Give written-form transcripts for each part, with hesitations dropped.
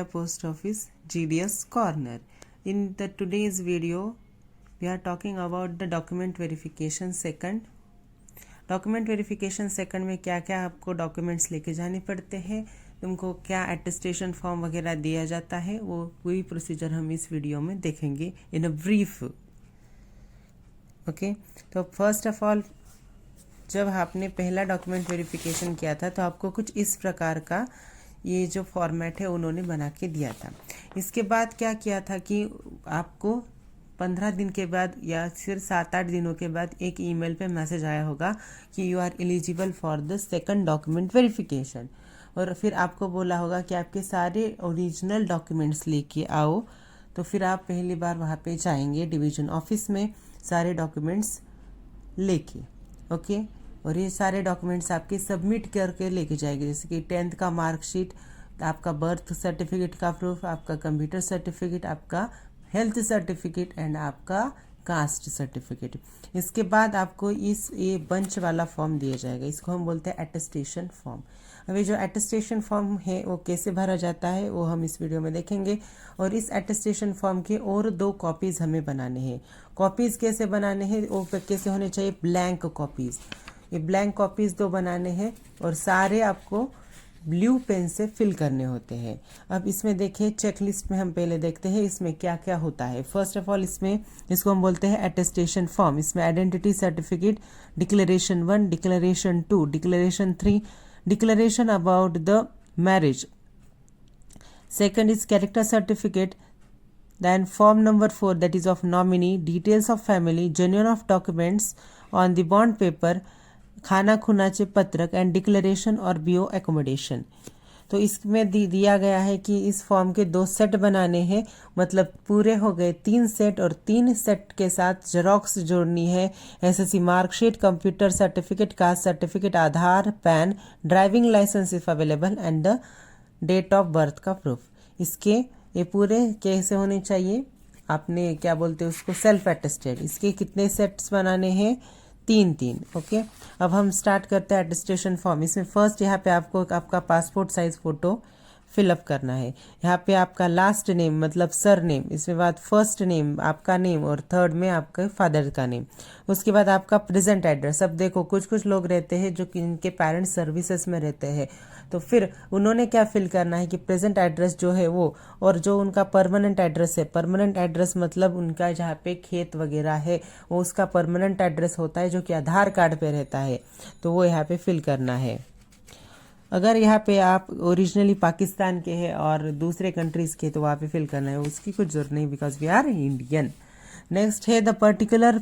India Post Office GDS Corner. In the today's video, we are talking about the document verification second. Document verification second में क्या क्या आपको documents लेके जाने पड़ते हैं, तुमको क्या अटेस्टेशन फॉर्म वगैरह दिया जाता है, वो पूरी प्रोसीजर हम इस वीडियो में देखेंगे इन अ ब्रीफ. ओके, तो फर्स्ट ऑफ ऑल जब आपने पहला डॉक्यूमेंट वेरिफिकेशन किया था तो आपको कुछ इस प्रकार का ये जो फॉर्मेट है उन्होंने बना के दिया था. इसके बाद क्या किया था कि आपको 15 दिन के बाद या फिर 7-8 दिनों के बाद एक ईमेल पे मैसेज आया होगा कि you are eligible for the second document verification. और फिर आपको बोला होगा कि आपके सारे ओरिजिनल डॉक्यूमेंट्स लेके आओ. तो फिर आप पहली बार वहाँ पे जाएंगे डिवीजन ऑफिस में सारे डॉक्यूमेंट्स लेके. ओके, और ये सारे डॉक्यूमेंट्स आपके सबमिट करके लेके जाएंगे, जैसे कि 10th का मार्कशीट, आपका बर्थ सर्टिफिकेट का प्रूफ, आपका कंप्यूटर सर्टिफिकेट, आपका हेल्थ सर्टिफिकेट एंड आपका कास्ट सर्टिफिकेट. इसके बाद आपको ये बंच वाला फॉर्म दिया जाएगा, इसको हम बोलते हैं अटेस्टेशन फॉर्म. अभी जो अटेस्टेशन फॉर्म है वो कैसे भरा जाता है वो हम इस वीडियो में देखेंगे. और इस अटेस्टेशन फॉर्म के और 2 कॉपीज़ हमें बनाने हैं. कॉपीज़ कैसे बनाने हैं, वो कैसे होने चाहिए, ब्लैंक कॉपीज़. ये ब्लैंक कॉपीज़ 2 बनाने हैं और सारे आपको ब्लू पेन से फिल करने होते हैं. अब इसमें देखिए चेकलिस्ट में हम पहले देखते हैं इसमें क्या क्या होता है. फर्स्ट ऑफ ऑल इसको हम बोलते हैं अटेस्टेशन फॉर्म. इसमें identity certificate, declaration 1, declaration 2, declaration 3, declaration about the marriage. Second is character certificate. Then form number 4, that is of nominee, details of family, genuine of documents on the bond paper, खाना खुनाचे पत्रक and declaration और BO accommodation. तो इसमें दिया गया है कि इस फॉर्म के 2 सेट बनाने हैं, मतलब पूरे हो गए 3 सेट, और 3 सेट के साथ जेरोक्स जोड़नी है. SSC marksheet, computer certificate, caste certificate, Aadhaar, PAN, driving licence if available and the date of birth का प्रूफ. इसके ये पूरे कैसे होने चाहिए, आपने क्या बोलते हैं उसको, सेल्फ अटेस्टेड. इसके कितने सेट्स बनाने हैं, 3-3. ओके, अब हम स्टार्ट करते हैं अटेस्टेशन फॉर्म. इसमें फर्स्ट यहाँ पे आपको आपका पासपोर्ट साइज फोटो फिलअप करना है. यहाँ पे आपका लास्ट नेम मतलब सर नेम, इसके बाद फर्स्ट नेम आपका नेम, और थर्ड में आपका फादर का नेम. उसके बाद आपका प्रेजेंट एड्रेस. अब देखो कुछ लोग रहते हैं जो कि इनके पेरेंट्स सर्विसेज में रहते हैं, तो फिर उन्होंने क्या फिल करना है कि प्रेजेंट एड्रेस जो है वो, और जो उनका परमानेंट एड्रेस है, परमानेंट एड्रेस मतलब उनका जहाँ पे खेत वगैरह है वो उसका परमानेंट एड्रेस होता है जो कि आधार कार्ड पे रहता है, तो वो यहाँ पे फिल करना है. अगर यहाँ पे आप ओरिजिनली पाकिस्तान के हैं और दूसरे कंट्रीज़ के तो वहाँ पे फिल करना है, उसकी कुछ जरूरत नहीं, because we are Indian. Next है particular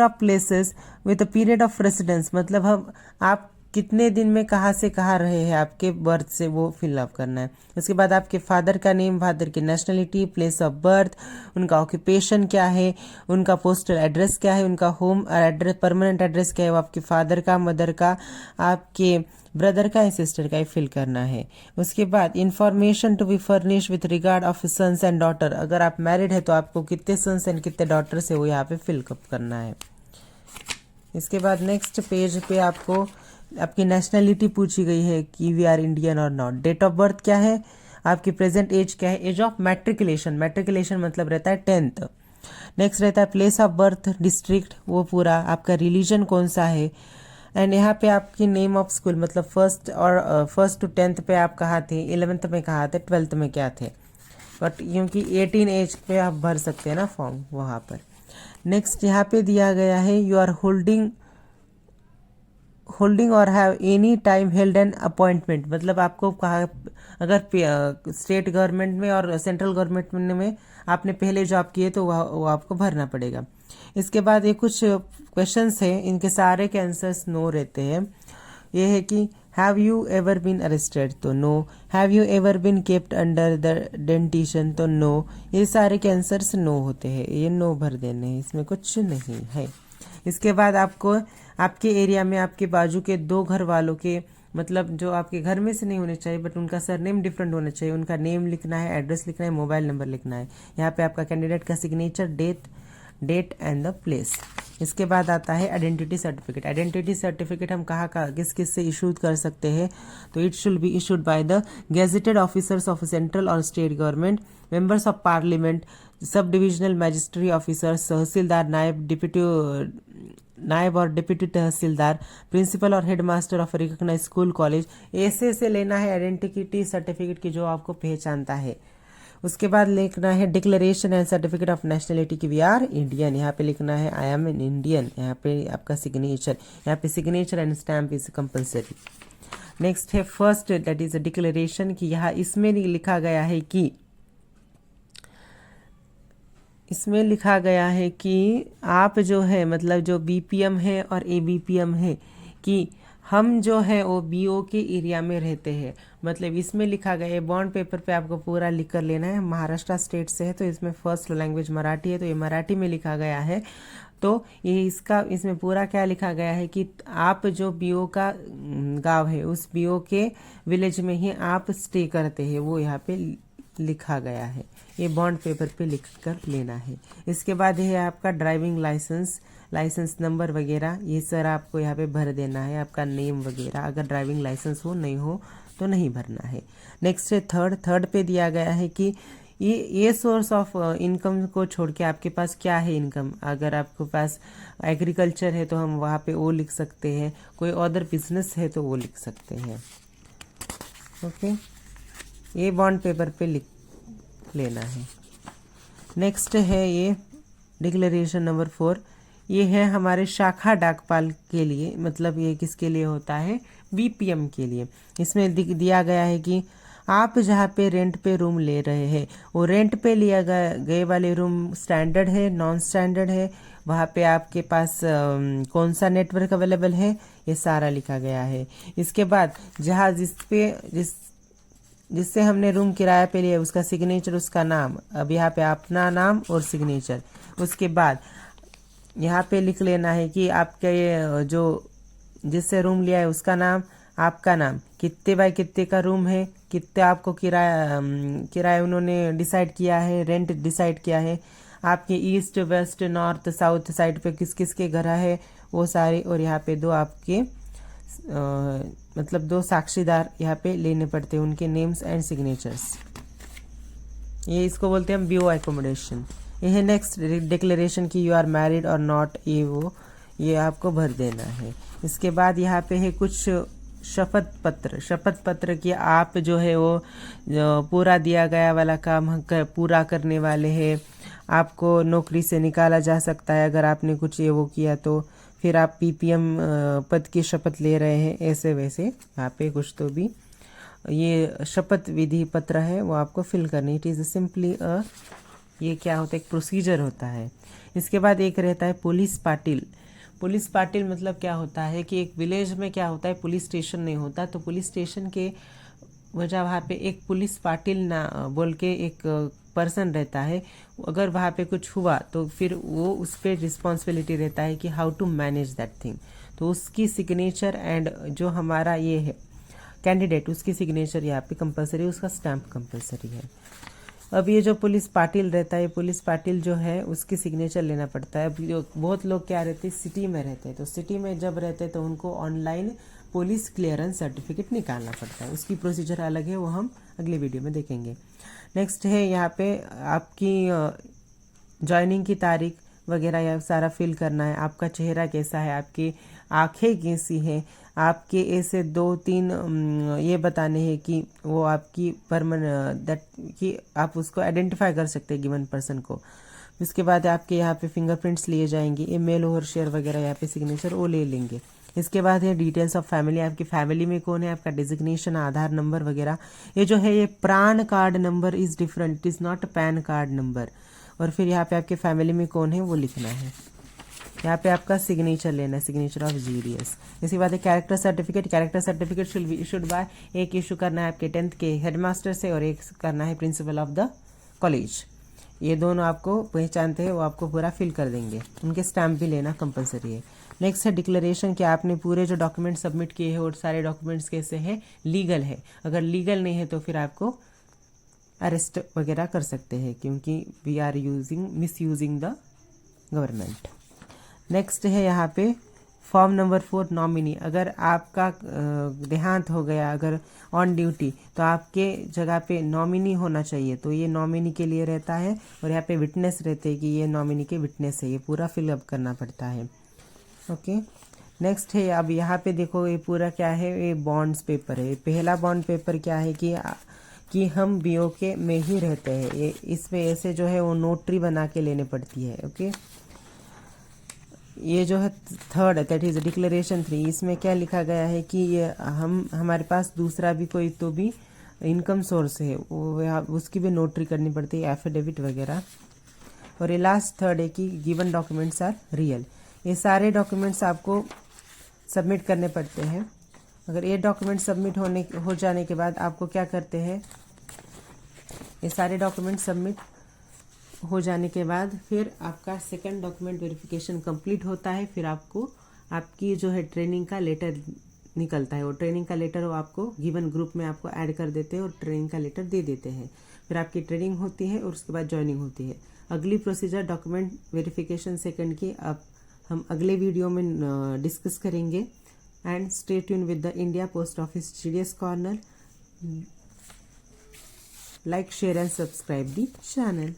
of places with a period of residence, मतलब हम आप कितने दिन में कहाँ से कहाँ रहे हैं आपके बर्थ से, वो फिलअप करना है. उसके बाद आपके फादर का नेम, फादर की नेशनलिटी, प्लेस ऑफ बर्थ, उनका ऑक्यूपेशन क्या है, उनका पोस्टल एड्रेस क्या है, उनका होम एड्रेस परमानेंट एड्रेस क्या है, वो आपके फादर का, मदर का, आपके ब्रदर का या सिस्टर का ही फिल करना है. उसके बाद information to be furnish with regard of sons and daughter. अगर आप मैरिड है तो आपको कितने सन्स एंड कितने डॉटर्स है वो यहाँ पे फिलअप करना है. इसके बाद नेक्स्ट पेज पे आपको आपकी नेशनलिटी पूछी गई है कि वी आर इंडियन और नॉट. डेट ऑफ बर्थ क्या है, आपकी प्रेजेंट एज क्या है, एज ऑफ मैट्रिकुलेशन मतलब रहता है 10th. नेक्स्ट रहता है प्लेस ऑफ बर्थ, डिस्ट्रिक्ट, वो पूरा आपका रिलीजन कौन सा है, एंड यहाँ पे आपकी नेम ऑफ स्कूल मतलब फर्स्ट टू 10th पे आप कहाँ थे, 11th में कहाँ थे, 12th में क्या थे. बट क्योंकि 18 एज पे आप भर सकते हैं ना फॉर्म वहाँ पर. नेक्स्ट यहाँ पे दिया गया है यू आर होल्डिंग और have any time held an appointment, मतलब आपको कहा अगर स्टेट गवर्नमेंट में और सेंट्रल गवर्नमेंट में आपने पहले जॉब किए तो वो आपको भरना पड़ेगा. इसके बाद ये कुछ क्वेश्चंस हैं, इनके सारे के आंसर्स नो रहते हैं. ये है कि have you ever been arrested, तो no. Have you ever been kept under the detention, तो नो. ये सारे के आंसर्स नो होते हैं, ये नो भर देने हैं, इसमें कुछ नहीं है. इसके बाद आपको आपके एरिया में आपके बाजू के 2 घर वालों के, मतलब जो आपके घर में से नहीं होने चाहिए बट उनका सरनेम डिफरेंट होना चाहिए, उनका नेम लिखना है, एड्रेस लिखना है, मोबाइल नंबर लिखना है. यहाँ पे आपका कैंडिडेट का signature, date and the place. इसके बाद आता है आइडेंटिटी सर्टिफिकेट। आइडेंटिटी सर्टिफिकेट हम कहाँ किस किस से इशू कर सकते हैं, तो it should be issued by the gazetted officers of central और state government, members of parliament, sub divisional magistracy officers, tehsildar, naib और डिप्टी तहसीलदार, प्रिंसिपल और headmaster of recognized school college, ऐसे लेना है आइडेंटिटी सर्टिफिकेट की जो आपको पहचानता है। उसके बाद लिखना है declaration and certificate of nationality की वी आर इंडियन, यहाँ पे लिखना है आई एम एन इंडियन, यहाँ पे आपका सिग्नेचर, यहाँ पे signature and stamp is compulsory. Next है फर्स्ट दैट इज डिक्लेरेशन की, यहाँ इसमें लिखा गया है कि आप जो है मतलब जो बीपीएम है और एबीपीएम है कि हम जो है वो बीओ के एरिया में रहते हैं। मतलब इसमें लिखा गया है, बॉन्ड पेपर पे आपको पूरा लिख कर लेना है। महाराष्ट्र स्टेट से है तो इसमें फर्स्ट लैंग्वेज मराठी है, तो ये मराठी में लिखा गया है। तो ये इसमें पूरा क्या लिखा गया है कि आप जो बीओ का गांव है उस बीओ के विलेज में ही आप स्टे करते हैं, वो यहाँ पे लिखा गया है। ये बॉन्ड पेपर पे लिख कर लेना है। इसके बाद ये आपका ड्राइविंग लाइसेंस नंबर वगैरह ये सर आपको यहाँ पे भर देना है, आपका नेम वगैरह। अगर ड्राइविंग लाइसेंस हो नहीं हो तो नहीं भरना है। नेक्स्ट है थर्ड पे दिया गया है कि ये सोर्स ऑफ इनकम को छोड़ के आपके पास क्या है इनकम। अगर आपके पास एग्रीकल्चर है तो हम वहाँ पे वो लिख सकते हैं, कोई अदर बिजनेस है तो वो लिख सकते हैं। ओके, ये बॉन्ड पेपर पे लिख लेना है। नेक्स्ट है ये डिक्लेरेशन नंबर 4, ये है हमारे शाखा डाकपाल के लिए, मतलब ये किसके लिए होता है, बीपीएम के लिए। इसमें दिया गया है कि आप जहाँ पे रेंट पे रूम ले रहे हैं वो रेंट पे लिया गए वाले रूम स्टैंडर्ड है, नॉन स्टैंडर्ड है, वहाँ पे आपके पास कौन सा नेटवर्क अवेलेबल है, ये सारा लिखा गया है। इसके बाद जहाँ जिससे हमने रूम किराया पे लिया उसका सिग्नेचर, उसका नाम, अब यहाँ पे अपना नाम और सिग्नेचर। उसके बाद यहाँ पे लिख लेना है कि आपके जो जिससे रूम लिया है उसका नाम, आपका नाम, कितने बाय कितने का रूम है, कितने आपको किराया उन्होंने डिसाइड किया है, रेंट डिसाइड किया है, आपके east west north south side पे किस किस के घर है वो सारे, और यहाँ पे दो आपके मतलब 2 साक्षीदार यहाँ पे लेने पड़ते हैं, उनके नेम्स एंड सिग्नेचर्स। ये इसको बोलते हैं हम बीओ एकोमोडेशन। ये है नेक्स्ट डिक्लेरेशन की यू आर मैरिड और नॉट, ये आपको भर देना है। इसके बाद यहाँ पे है कुछ शपथ पत्र की आप जो है वो पूरा दिया गया वाला काम पूरा करने वाले हैं। आपको नौकरी से निकाला जा सकता है अगर आपने कुछ ये वो किया तो, फिर आप पीपीएम पद की शपथ ले रहे हैं, ऐसे वैसे यहाँ पे कुछ तो भी ये शपथ विधि पत्र है वो आपको फिल करनी। इट इज़ सिंपली ये क्या होता है, एक प्रोसीजर होता है। इसके बाद एक रहता है पुलिस पाटिल। पुलिस पाटिल मतलब क्या होता है कि एक विलेज में क्या होता है, पुलिस स्टेशन नहीं होता, तो पुलिस स्टेशन के वजह वहाँ पे एक पुलिस पाटिल ना बोल के एक पर्सन रहता है। अगर वहाँ पे कुछ हुआ तो फिर वो उस पर रिस्पॉन्सिबिलिटी रहता है कि how to manage that thing. तो उसकी सिग्नेचर एंड जो हमारा ये है कैंडिडेट उसकी सिग्नेचर यहाँ पे कंपलसरी, उसका स्टैम्प कंपलसरी है। अब ये जो पुलिस पाटिल रहता है, पुलिस पाटिल जो है उसकी सिग्नेचर लेना पड़ता है। अब बहुत लोग क्या रहते हैं, सिटी में रहते हैं, तो सिटी में जब रहते हैं तो उनको ऑनलाइन पुलिस क्लियरेंस सर्टिफिकेट निकालना पड़ता है, उसकी प्रोसीजर अलग है, वो हम अगले वीडियो में देखेंगे। नेक्स्ट है यहाँ पे आपकी जॉइनिंग की तारीख वगैरह यह सारा फिल करना है। आपका चेहरा कैसा है, आपकी आंखें कैसी हैं, आपके ऐसे 2-3 ये बताने हैं कि वो आपकी दैट कि आप उसको आइडेंटिफाई कर सकते हैं गिवन पर्सन को। उसके बाद आपके यहाँ पे फिंगरप्रिंट्स लिए जाएंगे, ईमेल और शेयर वगैरह यहाँ पे सिग्नेचर वो ले लेंगे। इसके बाद है डिटेल्स ऑफ फैमिली, आपकी फैमिली में कौन है, आपका डिजिग्नेशन, आधार नंबर वगैरह। ये जो है ये प्राण card number is different, it is not pan card number. और फिर यहाँ पे आपके फैमिली में कौन है वो लिखना है। यहाँ पे आपका सिग्नेचर लेना है, सिग्नेचर ऑफ जीडीएस। इसी बात है character certificate should be issued bye, एक इशू करना है आपके 10th के हेडमास्टर से और एक करना है प्रिंसिपल ऑफ द कॉलेज। ये दोनों आपको पहचानते हैं, वो आपको पूरा फिल कर देंगे, उनके स्टैम्प भी लेना कंपलसरी है। नेक्स्ट है डिक्लेरेशन कि आपने पूरे जो डॉक्यूमेंट सबमिट किए हैं और सारे डॉक्यूमेंट्स कैसे हैं, लीगल है। अगर लीगल नहीं है तो फिर आपको अरेस्ट वगैरह कर सकते हैं, क्योंकि we are misusing the government. Next है यहाँ पे फॉर्म नंबर 4 नॉमिनी। अगर आपका देहांत हो गया अगर ऑन ड्यूटी, तो आपके जगह पे नॉमिनी होना चाहिए, तो ये नॉमिनी के लिए रहता है। और यहाँ पे विटनेस रहते हैं कि ये नॉमिनी के विटनेस है, ये पूरा फिलअप करना पड़ता है। ओके, नेक्स्ट है, अब यहाँ पे देखो ये पूरा क्या है, ये बॉन्ड्स पेपर है। पहला बॉन्ड पेपर क्या है कि हम बीओके में ही रहते हैं, ये इसमें ऐसे जो है वो नोटरी बना के लेने पड़ती है। ओके, ये जो है थर्ड है, दैट इज डिक्लेरेशन 3। इसमें क्या लिखा गया है कि ये हमारे पास दूसरा भी कोई तो भी इनकम सोर्स है, वो उसकी भी नोटरी करनी पड़ती है, एफिडेविट वगैरह। और ये लास्ट थर्ड है कि गिवन डॉक्यूमेंट्स आर रियल। ये सारे डॉक्यूमेंट्स आपको सबमिट करने पड़ते हैं। अगर ये डॉक्यूमेंट सबमिट हो जाने के बाद आपको क्या करते हैं, ये सारे डॉक्यूमेंट सबमिट हो जाने के बाद फिर आपका सेकंड डॉक्यूमेंट वेरिफिकेशन कंप्लीट होता है। फिर आपको आपकी जो है ट्रेनिंग का लेटर निकलता है। वो ट्रेनिंग का लेटर वो आपको गिवन ग्रुप में आपको ऐड कर देते हैं और ट्रेनिंग का लेटर दे देते हैं। फिर आपकी ट्रेनिंग होती है और उसके बाद ज्वाइनिंग होती है। अगली प्रोसीजर डॉक्यूमेंट वेरिफिकेशन सेकंड की अब हम अगले वीडियो में डिस्कस करेंगे। And stay tune with the India post office GDS corner. Like, share and subscribe the channel.